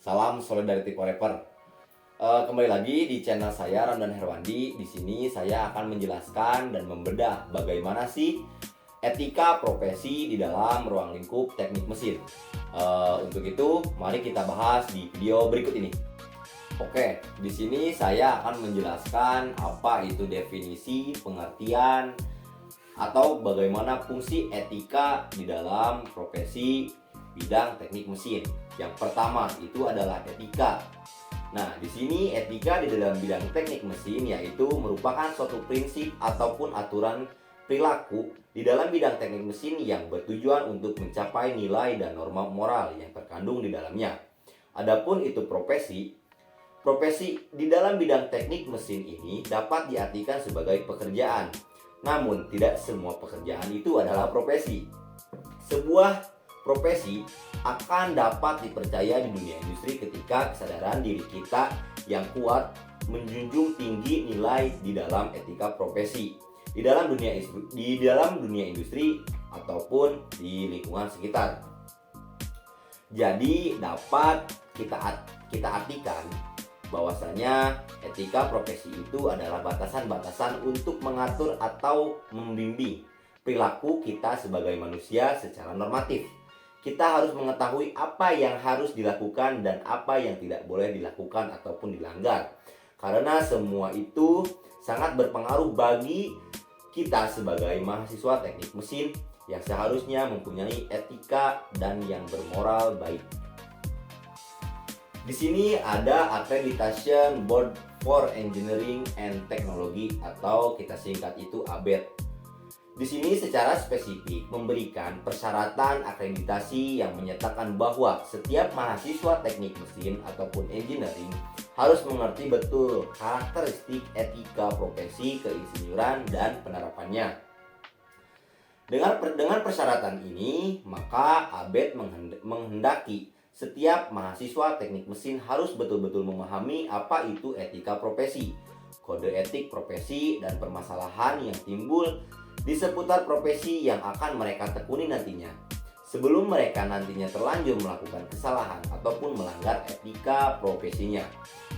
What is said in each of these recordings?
Salam Solidarity Forever. Kembali lagi di channel saya Ramdan Herwandi. Di sini saya akan menjelaskan dan membedah bagaimana sih etika profesi di dalam ruang lingkup teknik mesin. Untuk itu, mari kita bahas di video berikut ini. Oke, di sini saya akan menjelaskan apa itu definisi, pengertian, atau bagaimana fungsi etika di dalam profesi bidang teknik mesin. Yang pertama itu adalah etika. Nah, di sini etika di dalam bidang teknik mesin yaitu merupakan suatu prinsip ataupun aturan perilaku di dalam bidang teknik mesin yang bertujuan untuk mencapai nilai dan norma moral yang terkandung di dalamnya. Adapun itu profesi di dalam bidang teknik mesin ini dapat diartikan sebagai pekerjaan. Namun, tidak semua pekerjaan itu adalah profesi. Sebuah profesi akan dapat dipercaya di dunia industri ketika kesadaran diri kita yang kuat menjunjung tinggi nilai di dalam etika profesi di dalam dunia industri ataupun di lingkungan sekitar. Jadi dapat kita artikan bahwasanya etika profesi itu adalah batasan-batasan untuk mengatur atau membimbing perilaku kita sebagai manusia secara normatif. Kita harus mengetahui apa yang harus dilakukan dan apa yang tidak boleh dilakukan ataupun dilanggar. Karena semua itu sangat berpengaruh bagi kita sebagai mahasiswa teknik mesin yang seharusnya mempunyai etika dan yang bermoral baik. Di sini ada Accreditation Board for Engineering and Technology atau kita singkat itu ABET. Di sini secara spesifik memberikan persyaratan akreditasi yang menyatakan bahwa setiap mahasiswa teknik mesin ataupun engineering harus mengerti betul karakteristik etika profesi keinsinyuran dan penerapannya. Dengan persyaratan ini, maka ABET menghendaki setiap mahasiswa teknik mesin harus betul-betul memahami apa itu etika profesi, kode etik profesi, dan permasalahan yang timbul di seputar profesi yang akan mereka tekuni nantinya. Sebelum mereka nantinya terlanjur melakukan kesalahan ataupun melanggar etika profesinya.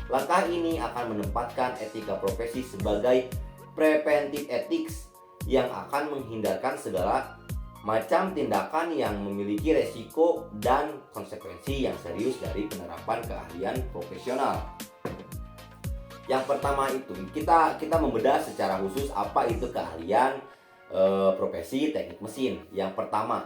Langkah ini akan menempatkan etika profesi sebagai preventive ethics yang akan menghindarkan segala macam tindakan yang memiliki resiko dan konsekuensi yang serius dari penerapan keahlian profesional. Yang pertama itu kita membedah secara khusus apa itu keahlian profesi teknik mesin. Yang pertama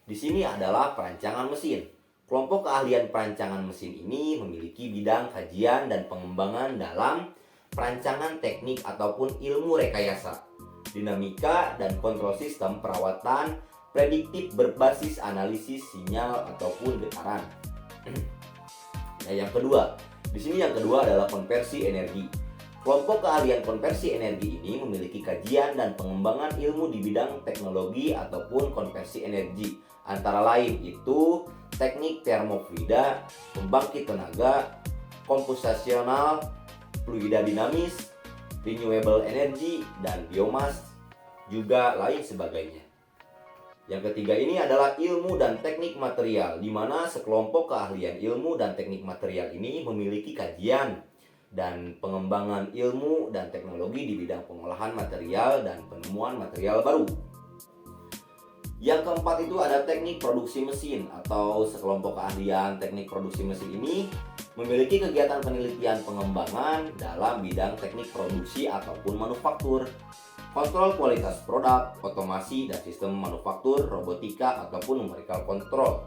di sini adalah perancangan mesin. Kelompok keahlian perancangan mesin ini memiliki bidang kajian dan pengembangan dalam perancangan teknik ataupun ilmu rekayasa, dinamika dan kontrol sistem perawatan prediktif berbasis analisis sinyal ataupun getaran. Nah, yang kedua adalah konversi energi. Kelompok keahlian konversi energi ini memiliki kajian dan pengembangan ilmu di bidang teknologi ataupun konversi energi. Antara lain itu teknik termofluida, pembangkit tenaga, komputasional, fluida dinamis, renewable energy, dan biomas, juga lain sebagainya. Yang ketiga ini adalah ilmu dan teknik material, di mana sekelompok keahlian ilmu dan teknik material ini memiliki kajian dan pengembangan ilmu dan teknologi di bidang pengolahan material dan penemuan material baru. Yang keempat itu ada teknik produksi mesin atau sekelompok keahlian teknik produksi mesin ini memiliki kegiatan penelitian pengembangan dalam bidang teknik produksi ataupun manufaktur, kontrol kualitas produk, otomasi dan sistem manufaktur, robotika ataupun numerical control.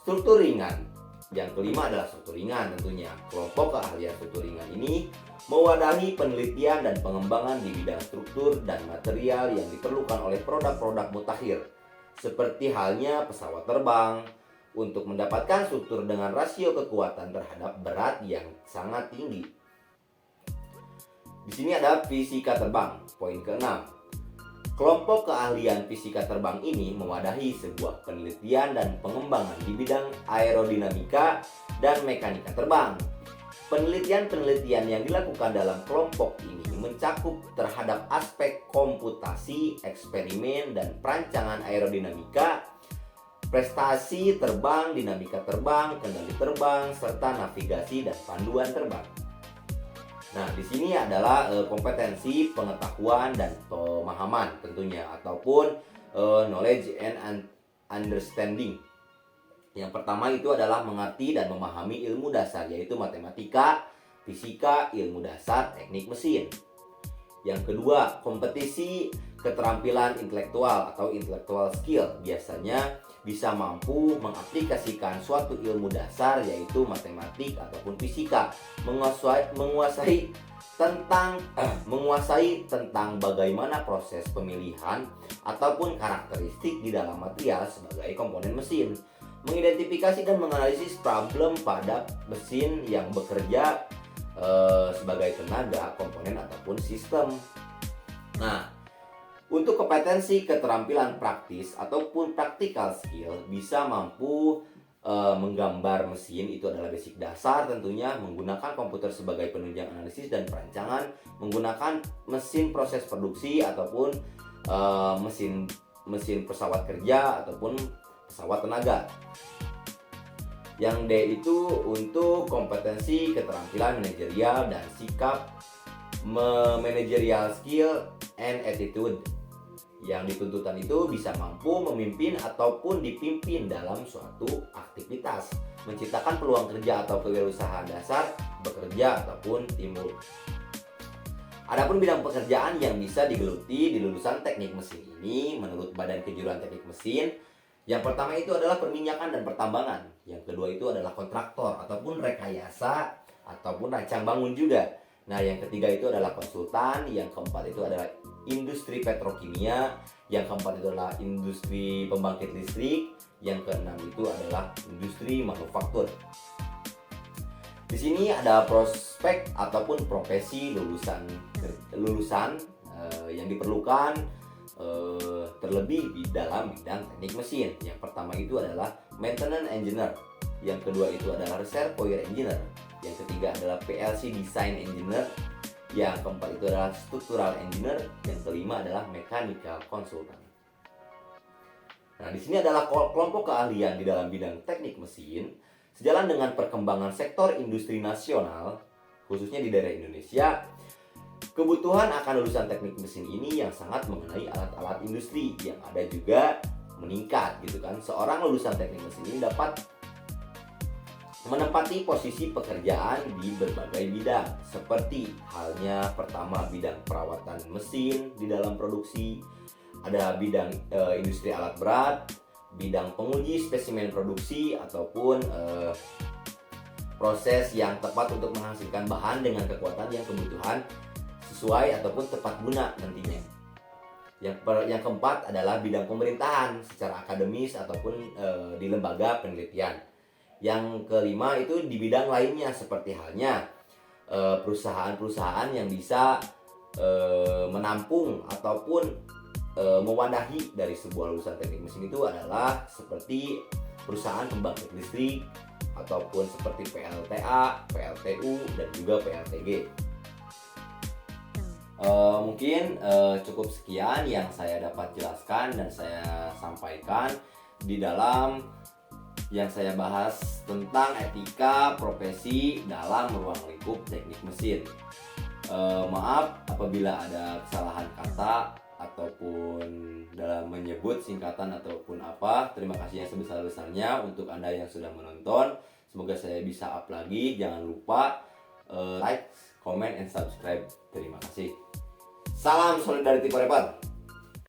Struktur ringan. Yang kelima adalah struktur ringan tentunya. Kelompok keahlian struktur ringan ini mewadahi penelitian dan pengembangan di bidang struktur dan material yang diperlukan oleh produk-produk mutakhir, seperti halnya pesawat terbang, untuk mendapatkan struktur dengan rasio kekuatan terhadap berat yang sangat tinggi. Di sini ada fisika terbang, poin ke-6. Kelompok keahlian fisika terbang ini mewadahi sebuah penelitian dan pengembangan di bidang aerodinamika dan mekanika terbang. Penelitian-penelitian yang dilakukan dalam kelompok ini mencakup terhadap aspek komputasi, eksperimen, dan perancangan aerodinamika prestasi terbang, dinamika terbang, kendali terbang, serta navigasi dan panduan terbang. Nah, di sini adalah kompetensi, pengetahuan dan pemahaman tentunya, ataupun knowledge and understanding. Yang pertama itu adalah mengerti dan memahami ilmu dasar, yaitu matematika, fisika, ilmu dasar, teknik mesin. Yang kedua, kompetisi, keterampilan intelektual atau intellectual skill, biasanya bisa mampu mengaplikasikan suatu ilmu dasar yaitu matematik ataupun fisika, menguasai tentang bagaimana proses pemilihan ataupun karakteristik di dalam material sebagai komponen mesin, mengidentifikasi dan menganalisis problem pada mesin yang bekerja sebagai tenaga, komponen ataupun sistem. Nah, untuk kompetensi keterampilan praktis ataupun practical skill, bisa mampu menggambar mesin, itu adalah basic dasar tentunya, menggunakan komputer sebagai penunjang analisis dan perancangan, menggunakan mesin proses produksi ataupun mesin pesawat kerja ataupun pesawat tenaga. Yang D itu untuk kompetensi keterampilan manajerial dan sikap managerial skill and attitude. Yang dituntutkan itu bisa mampu memimpin ataupun dipimpin dalam suatu aktivitas, menciptakan peluang kerja atau kewirausahaan dasar, bekerja ataupun teamwork. Adapun bidang pekerjaan yang bisa digeluti di lulusan teknik mesin ini menurut Badan Kejuruan Teknik Mesin, yang pertama itu adalah perminyakan dan pertambangan, yang kedua itu adalah kontraktor ataupun rekayasa ataupun rancang bangun juga. Nah, yang ketiga itu adalah konsultan, yang keempat itu adalah industri petrokimia, yang keempat itu adalah industri pembangkit listrik, yang keenam itu adalah industri manufaktur. Di sini ada prospek ataupun profesi lulusan yang diperlukan terlebih di dalam bidang teknik mesin. Yang pertama itu adalah maintenance engineer, yang kedua itu adalah reservoir engineer, yang ketiga adalah PLC design engineer, yang keempat itu adalah structural engineer, yang kelima adalah mechanical consultant. Nah, di sini adalah kelompok keahlian di dalam bidang teknik mesin. Sejalan dengan perkembangan sektor industri nasional, khususnya di daerah Indonesia, kebutuhan akan lulusan teknik mesin ini yang sangat mengenai alat-alat industri yang ada juga meningkat gitu kan. Seorang lulusan teknik mesin ini dapat menempati posisi pekerjaan di berbagai bidang, seperti halnya pertama bidang perawatan mesin di dalam produksi, ada bidang industri alat berat, bidang penguji spesimen produksi ataupun proses yang tepat untuk menghasilkan bahan dengan kekuatan yang kebutuhan sesuai ataupun tepat guna nantinya. Yang keempat adalah bidang pemerintahan secara akademis ataupun di lembaga penelitian. Yang kelima itu di bidang lainnya, seperti halnya perusahaan-perusahaan yang bisa menampung ataupun mewadahi dari sebuah lulusan teknik mesin itu adalah seperti perusahaan pembangkit listrik ataupun seperti PLTA, PLTU dan juga PLTG. Mungkin cukup sekian yang saya dapat jelaskan dan saya sampaikan di dalam yang saya bahas tentang etika profesi dalam ruang lingkup teknik mesin. Maaf apabila ada kesalahan kata ataupun dalam menyebut singkatan ataupun apa. Terima kasih yang sebesar-besarnya untuk Anda yang sudah menonton. Semoga saya bisa up lagi. Jangan lupa like, comment, and subscribe. Terima kasih. Salam Solidarity Forever.